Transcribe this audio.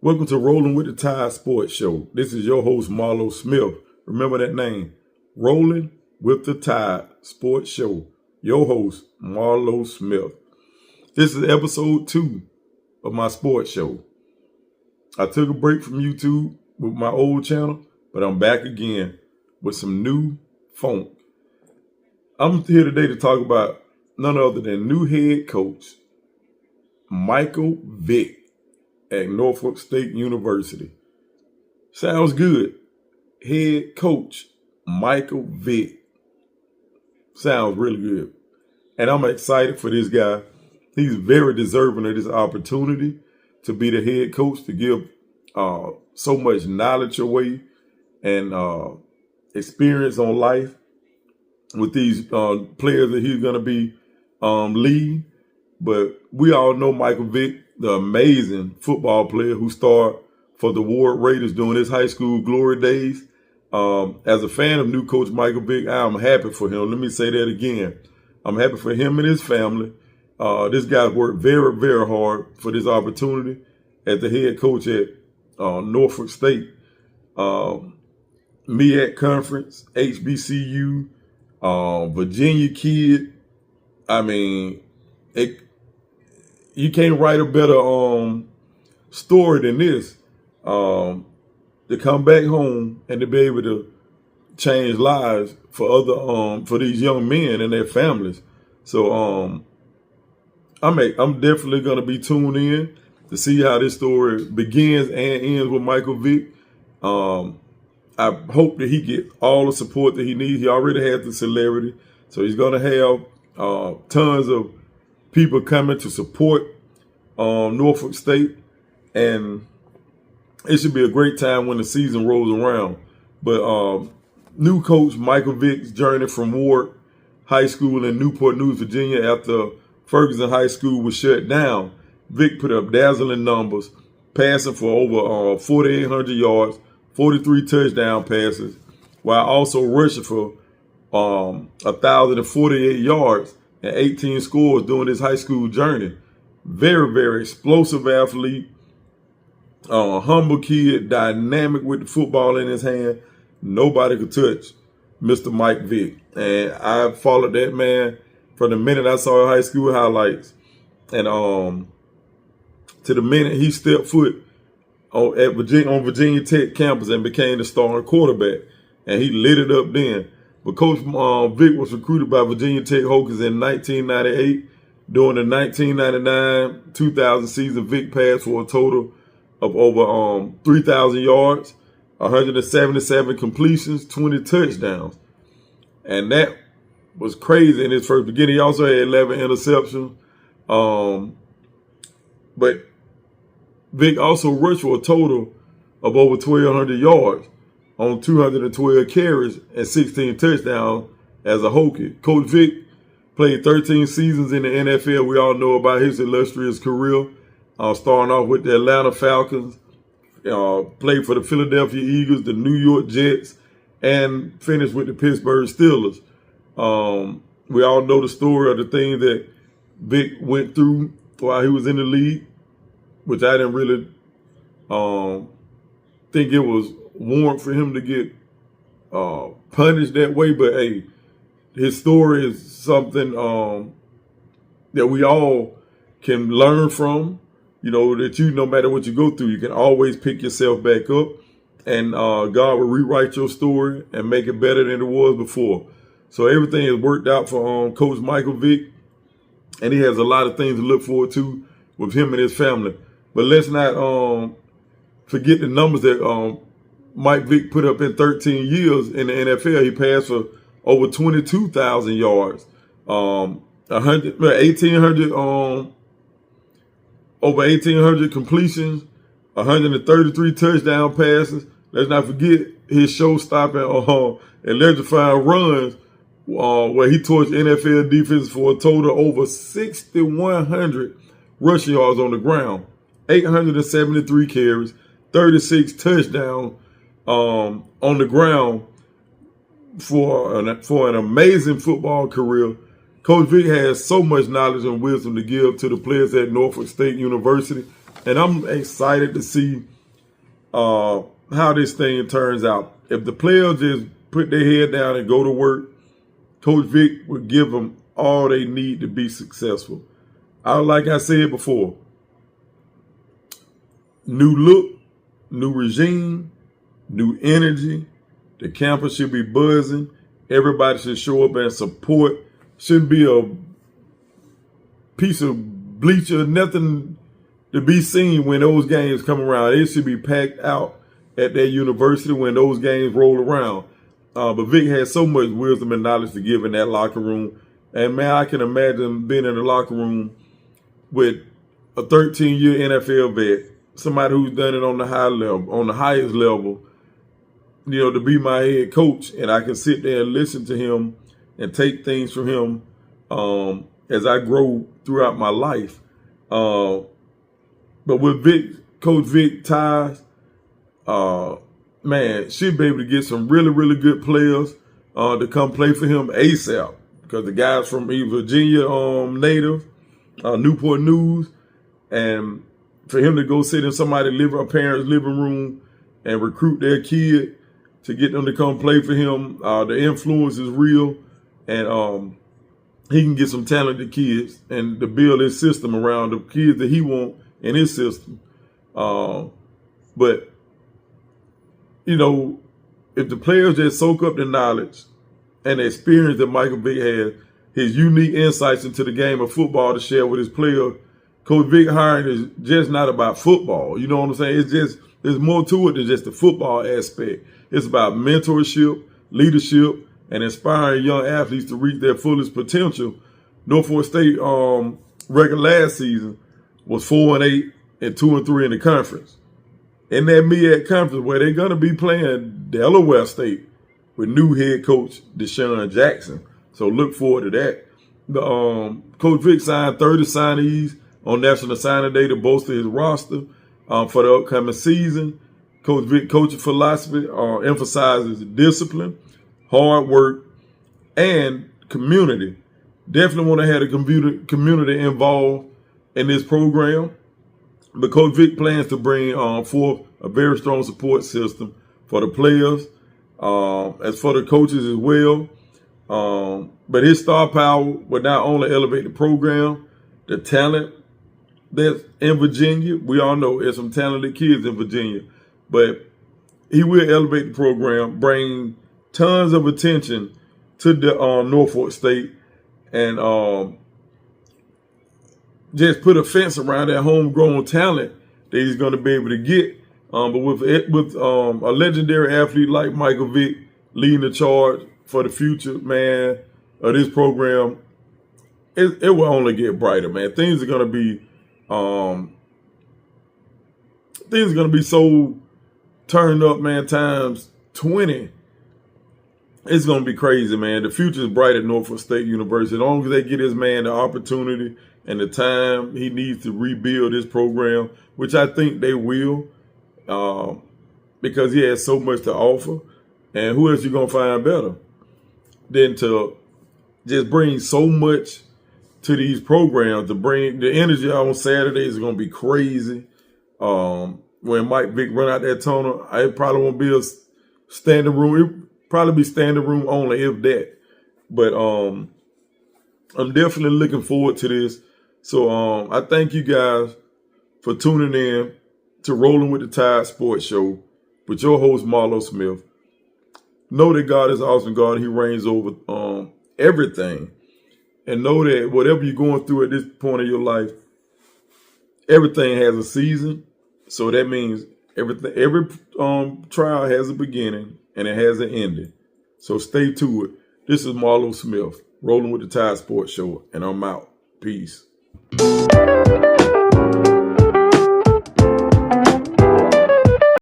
Welcome to Rolling with the Tide Sports Show. This is your host, Marlo Smith. Remember that name, Rolling with the Tide Sports Show. Your host, Marlo Smith. This is episode 2 of my sports show. I took a break from YouTube with my old channel, but I'm back again with some new funk. I'm here today to talk about none other than new head coach, Micheal Vick at Norfolk State University. Sounds good. Head coach, Micheal Vick. Sounds really good. And I'm excited for this guy. He's very deserving of this opportunity to be the head coach, to give so much knowledge away and experience on life with these players that he's going to be leading. But we all know Micheal Vick, the amazing football player who starred for the Ward Raiders during his high school glory days. As a fan of new coach Micheal Vick, I'm happy for him. Let me say that again. I'm happy for him and his family. This guy worked very, very hard for this opportunity as the head coach at Norfolk State. MEAC Conference, HBCU, Virginia kid. I mean, you can't write a better story than this. To come back home and to be able to change lives for other for these young men and their families. So I'm definitely gonna be tuned in to see how this story begins and ends with Micheal Vick. I hope that he gets all the support that he needs. He already has the celebrity, so he's gonna have tons of people coming to support Norfolk State, and it should be a great time when the season rolls around. But new coach Micheal Vick's journey from Ward High School in Newport News, Virginia, after Ferguson High School was shut down, Vick put up dazzling numbers, passing for over 4,800 yards, 43 touchdown passes, while also rushing for 1,048 yards and 18 scores during his high school journey. Very, very explosive athlete, humble kid, dynamic with the football in his hand. Nobody could touch Mr. Micheal Vick. And I followed that man from the minute I saw high school highlights and to the minute he stepped foot on Virginia Tech campus and became the starting quarterback. And he lit it up then. But Coach Vick was recruited by Virginia Tech Hokies in 1998. During the 1999-2000 season, Vick passed for a total of over 3,000 yards, 177 completions, 20 touchdowns. And that was crazy in his first beginning. He also had 11 interceptions. But Vick also rushed for a total of over 1,200 yards on 212 carries and 16 touchdowns as a Hokie. Coach Vick played 13 seasons in the NFL. We all know about his illustrious career, starting off with the Atlanta Falcons, played for the Philadelphia Eagles, the New York Jets, and finished with the Pittsburgh Steelers. We all know the story of the things that Vick went through while he was in the league, which I didn't really think it was warrant for him to get punished that way. But hey, his story is something that we all can learn from. You know, that no matter what you go through, you can always pick yourself back up, and God will rewrite your story and make it better than it was before. So everything has worked out for Coach Micheal Vick, and he has a lot of things to look forward to with him and his family. But let's not forget the numbers that Mike Vick put up in 13 years in the NFL. He passed for over 22,000 yards, 1,800 over 1,800 completions, 133 touchdown passes. Let's not forget his show-stopping, electrifying runs where he torched NFL defense for a total of over 6,100 rushing yards on the ground, 873 carries, 36 touchdowns on the ground for an amazing football career. Coach Vick has so much knowledge and wisdom to give to the players at Norfolk State University, and I'm excited to see how this thing turns out. If the players just put their head down and go to work, Coach Vick would give them all they need to be successful. Like I said before, new look, new regime, new energy. The campus should be buzzing. Everybody should show up and support. Shouldn't be a piece of bleacher, nothing to be seen when those games come around. It should be packed out at that university when those games roll around. But Vic has so much wisdom and knowledge to give in that locker room. And, man, I can imagine being in the locker room with a 13-year NFL vet, somebody who's done it on the high level, on the highest level, to be my head coach. And I can sit there and listen to him and take things from him as I grow throughout my life. But with Coach Vick ties, man, she'll be able to get some really, really good players to come play for him ASAP. Because the guy's from Virginia native, Newport News, and for him to go sit in a parent's living room and recruit their kid to get them to come play for him, the influence is real, and he can get some talented kids and to build his system around the kids that he wants in his system. But, if the players just soak up the knowledge and the experience that Michael Vick has, his unique insights into the game of football to share with his players, Coach Vick hiring is just not about football. You know what I'm saying? There's more to it than just the football aspect. It's about mentorship, leadership, and inspiring young athletes to reach their fullest potential. Norfolk State record last season was 4-8 and 2-3 in the conference. In that mid conference where they're going to be playing Delaware State with new head coach Deshaun Jackson. So look forward to that. Coach Vick signed 30 signees on National Signing Day to bolster his roster for the upcoming season. Coach Vick coaching philosophy emphasizes discipline, hard work, and community. Definitely want to have the community involved in this program. But Coach Vick plans to bring forth a very strong support system for the players, as for the coaches as well. But his star power would not only elevate the program, the talent that's in Virginia. We all know there's some talented kids in Virginia. But he will elevate the program, bring tons of attention to the Norfolk State, and just put a fence around that homegrown talent that he's going to be able to get. But with a legendary athlete like Michael Vick leading the charge for the future, man, of this program, it will only get brighter, man. Things are going to be so turned up, man, times 20. It's going to be crazy, man. The future is bright at Norfolk State University. As long as they get this man the opportunity and the time he needs to rebuild this program, which I think they will, because he has so much to offer. And who else you going to find better than to just bring so much to these programs, to bring the energy on Saturdays is going to be crazy. When Mike Vick run out that tunnel, it probably won't be a standing room. It'll probably be standing room only, if that. But I'm definitely looking forward to this. So I thank you guys for tuning in to Rolling with the Tide Sports Show with your host, Marlo Smith. Know that God is awesome God. He reigns over everything. And know that whatever you're going through at this point of your life, everything has a season. So that means every trial has a beginning and it has an ending. So stay to it. This is Marlo Smith, Rolling with the Tide Sports Show, and I'm out. Peace.